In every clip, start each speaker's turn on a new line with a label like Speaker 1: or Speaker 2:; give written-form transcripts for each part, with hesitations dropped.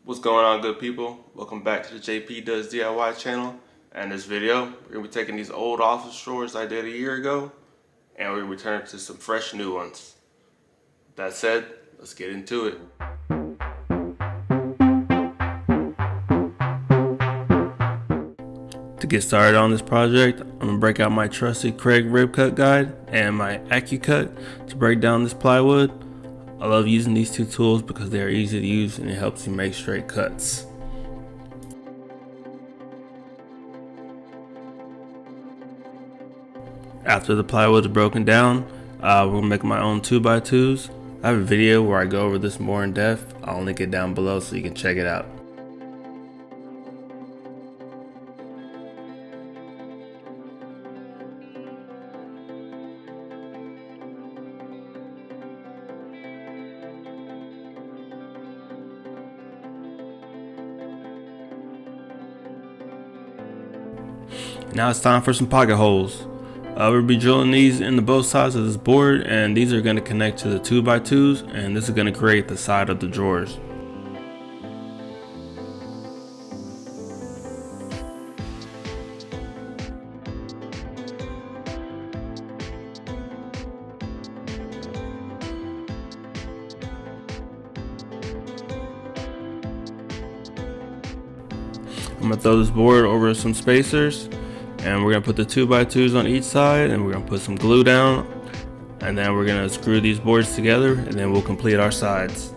Speaker 1: What's going on, good people? Welcome back to the JP Does DIY channel. And this video, we're gonna be taking these old office drawers I did a year ago, and we're gonna return it to some fresh new ones. That said, let's get into it. To get started on this project, I'm gonna break out my trusty Kreg rib cut guide and my AccuCut to break down this plywood. I love using these two tools because they are easy to use and it helps you make straight cuts. After the plywood is broken down, we're gonna make my own 2x2s. I have a video where I go over this more in depth. I'll link it down below so you can check it out. Now it's time for some pocket holes. We'll be drilling these into both sides of this board, and these are going to connect to the 2x2s, and this is going to create the side of the drawers. I'm going to throw this board over some spacers. And we're gonna put the 2x2s on each side, and we're gonna put some glue down, and then we're gonna screw these boards together, and then we'll complete our sides.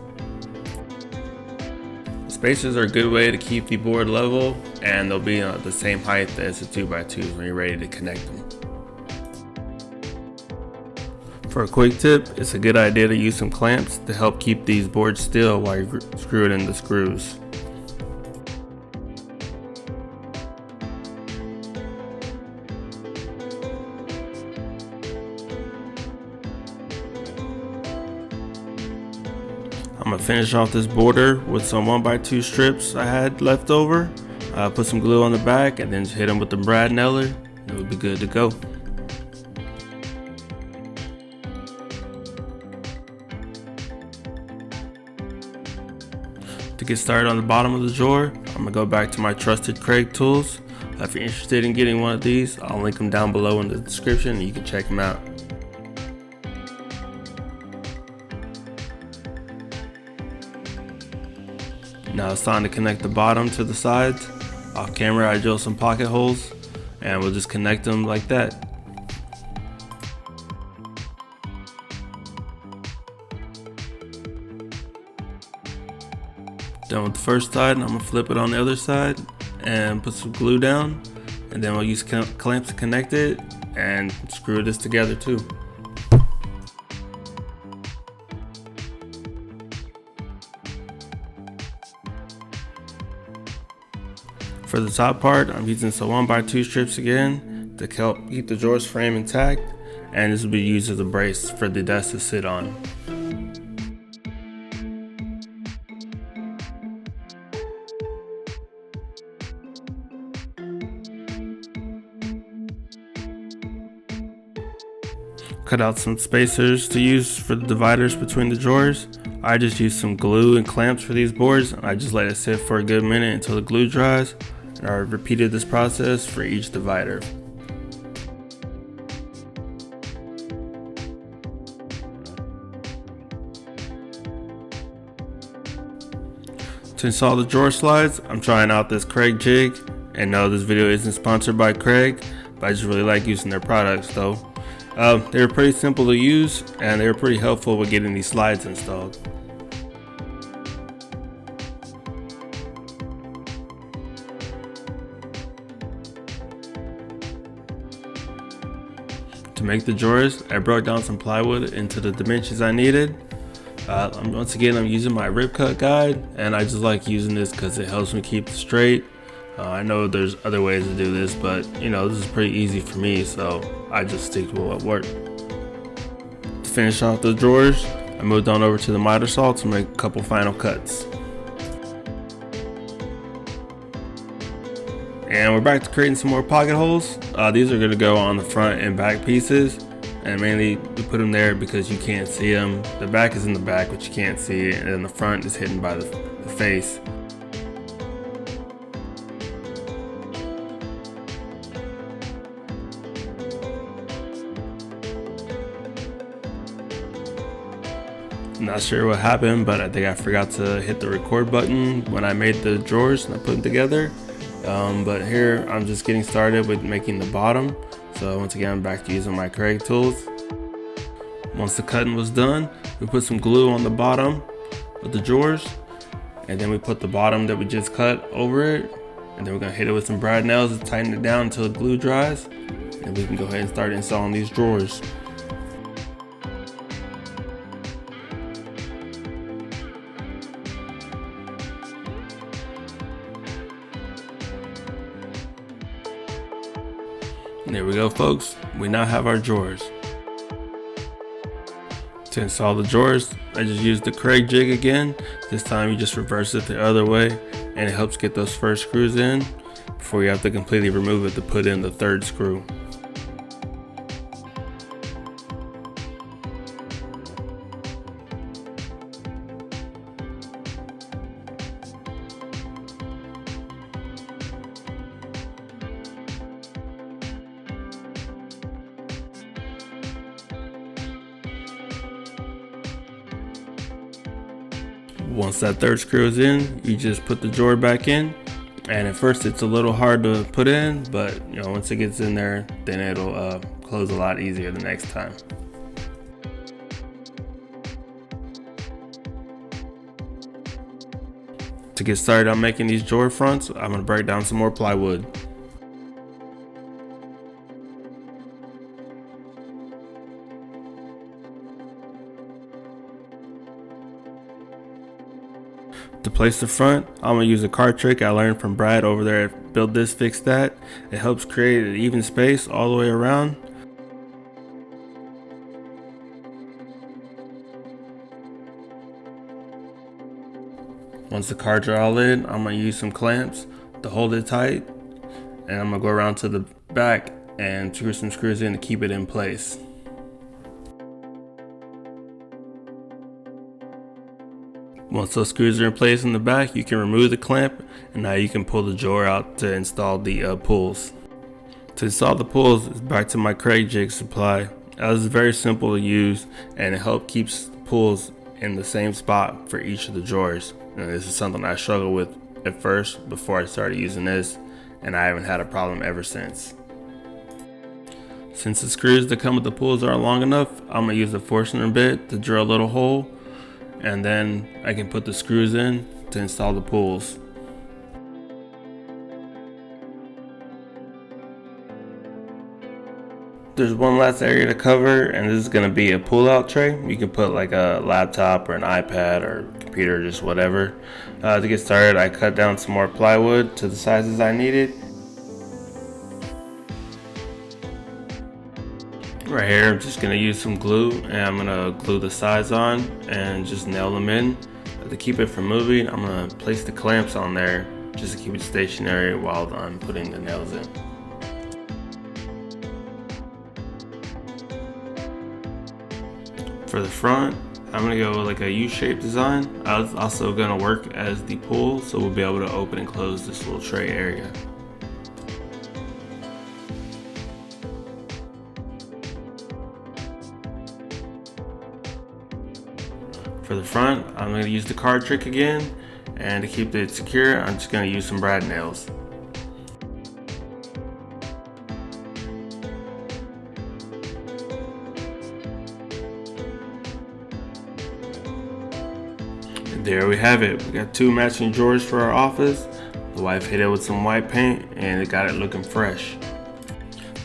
Speaker 1: Spacers are a good way to keep the board level, and they'll be the same height as the 2x2s when you're ready to connect them. For a quick tip, it's a good idea to use some clamps to help keep these boards still while you're screwing in the screws. I'm gonna finish off this border with some 1x2 strips I had left over. Put some glue on the back and then just hit them with the brad nailer, and it will be good to go. To get started on the bottom of the drawer, I'm gonna go back to my trusted Kreg tools. If you're interested in getting one of these, I'll link them down below in the description and you can check them out. Now it's time to connect the bottom to the sides. Off camera I drill some pocket holes, and we'll just connect them like that. Done with the first side, and I'm gonna flip it on the other side and put some glue down, and then we'll use clamps to connect it and screw this together too. For the top part, I'm using some 1x2 strips again to help keep the drawers frame intact, and this will be used as a brace for the desk to sit on. Cut out some spacers to use for the dividers between the drawers. I just used some glue and clamps for these boards, and I just let it sit for a good minute until the glue dries. And I repeated this process for each divider. To install the drawer slides, I'm trying out this Kreg jig, and no, this video isn't sponsored by Kreg, but I just really like using their products though. They're pretty simple to use, and they're pretty helpful with getting these slides installed. To make the drawers, I broke down some plywood into the dimensions I needed. Once again, I'm using my rib cut guide, and I just like using this because it helps me keep it straight. I know there's other ways to do this, but you know, this is pretty easy for me, so I just stick to what worked. To finish off the drawers, I moved on over to the miter saw to make a couple final cuts. And we're back to creating some more pocket holes. These are going to go on the front and back pieces, and mainly we put them there because you can't see them. The back is in the back, but you can't see it, and then the front is hidden by the face. Not sure what happened, but I think I forgot to hit the record button when I made the drawers and I put them together. But here I'm just getting started with making the bottom. So once again, I'm back to using my Kreg tools. Once the cutting was done, we put some glue on the bottom of the drawers, and then we put the bottom that we just cut over it, and then we're gonna hit it with some brad nails to tighten it down until the glue dries, and we can go ahead and start installing these drawers. And there we go, folks. We now have our drawers. To install the drawers, I just used the Kreg jig again. This time you just reverse it the other way, and it helps get those first screws in before you have to completely remove it to put in the third screw. Once that third screw is in, you just put the drawer back in, and at first it's a little hard to put in, but once it gets in there, then it'll close a lot easier the next time. To get started on making these drawer fronts, I'm going to break down some more plywood. To place the front, I'm going to use a card trick I learned from Brad over there at Build This Fix That. It helps create an even space all the way around. Once the cards are all in, I'm going to use some clamps to hold it tight, and I'm going to go around to the back and screw some screws in to keep it in place. Once those screws are in place in the back, you can remove the clamp, and now you can pull the drawer out to install the pulls. To install the pulls, it's back to my Kreg jig supply. This is very simple to use, and it helps keep the pulls in the same spot for each of the drawers. And this is something I struggled with at first before I started using this, and I haven't had a problem ever since. Since the screws that come with the pulls aren't long enough, I'm going to use a Forstner bit to drill a little hole, and then I can put the screws in to install the pulls. There's one last area to cover, and this is going to be a pull-out tray. You can put like a laptop or an iPad or computer, just whatever. To get started, I cut down some more plywood to the sizes I needed. Right here, I'm just going to use some glue, and I'm going to glue the sides on and just nail them in. To keep it from moving, I'm going to place the clamps on there just to keep it stationary while I'm putting the nails in. For the front, I'm going to go with like a U-shaped design. I was also going to work as the pull, so we'll be able to open and close this little tray area. For the front, I'm going to use the card trick again, and to keep it secure, I'm just going to use some brad nails. And there we have it. We got two matching drawers for our office. The wife hit it with some white paint, and it got it looking fresh.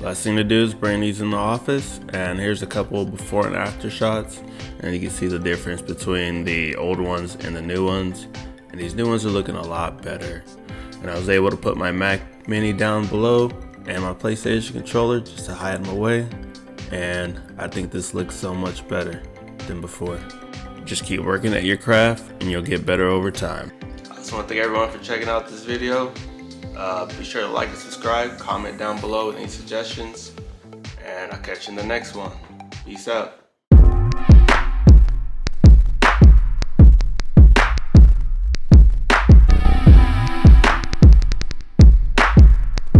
Speaker 1: Last thing to do is bring these in the office, and here's a couple before and after shots, and you can see the difference between the old ones and the new ones, and these new ones are looking a lot better. And I was able to put my Mac Mini down below and my PlayStation controller just to hide them away, and I think this looks so much better than before. Just keep working at your craft and you'll get better over time. I just want to thank everyone for checking out this video. Be sure to like and subscribe, comment down below with any suggestions, and I'll catch you in the next one. Peace out.